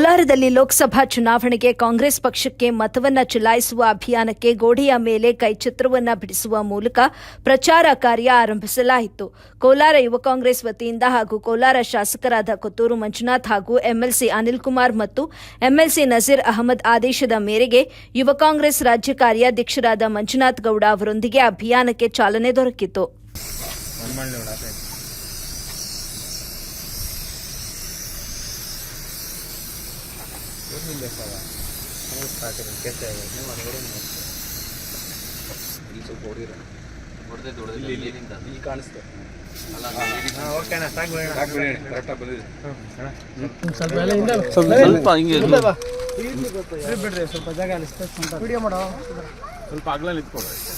ಕೋಲಾರದಲ್ಲಿ ಲೋಕಸಭಾ ಚುನಾವಣೆಗೆ ಕಾಂಗ್ರೆಸ್ ಪಕ್ಷಕ್ಕೆ ಮತವನ್ನ ಚಲಾಯಿಸುವ ಅಭಿಯಾನಕ್ಕೆ ಗೋಡೆಯ ಮೇಲೆ ಕೈಚಿತ್ರವನ್ನ ಬಿಡಿಸುವ ಮೂಲಕ ಪ್ರಚಾರ ಕಾರ್ಯ ಆರಂಭಿಸಲಾಯಿತು. ಕೋಲಾರ ಯುವ ಕಾಂಗ್ರೆಸ್ ವತಿಯಿಂದ ಹಾಗೂ ಕೋಲಾರ ಶಾಸಕರಾದ ಕೊತ್ತೂರು ಮಂಜುನಾಥ್ ಹಾಗೂ ಎಂಎಲ್ಸಿ ಅನಿಲ್ ಕುಮಾರ್ ಮತ್ತು ಎಂಎಲ್ಸಿ ನಜೀರ್ ಅಹಮದ್ ಆದೇಶದ ಮೇರೆಗೆ ಯುವ ಕಾಂಗ್ರೆಸ್ ರಾಜ್ಯ ಕಾರ್ಯಾಧ್ಯಕ್ಷರಾದ ಮಂಜುನಾಥ್ ಗೌಡ ಅವರೊಂದಿಗೆ ಅಭಿಯಾನಕ್ಕೆ ಚಾಲನೆ ದೊರಕಿತು. ಸ್ವಲ್ಪ ಅಗಲ ನಿಂತ್ಕೊಳ್ಳಿ.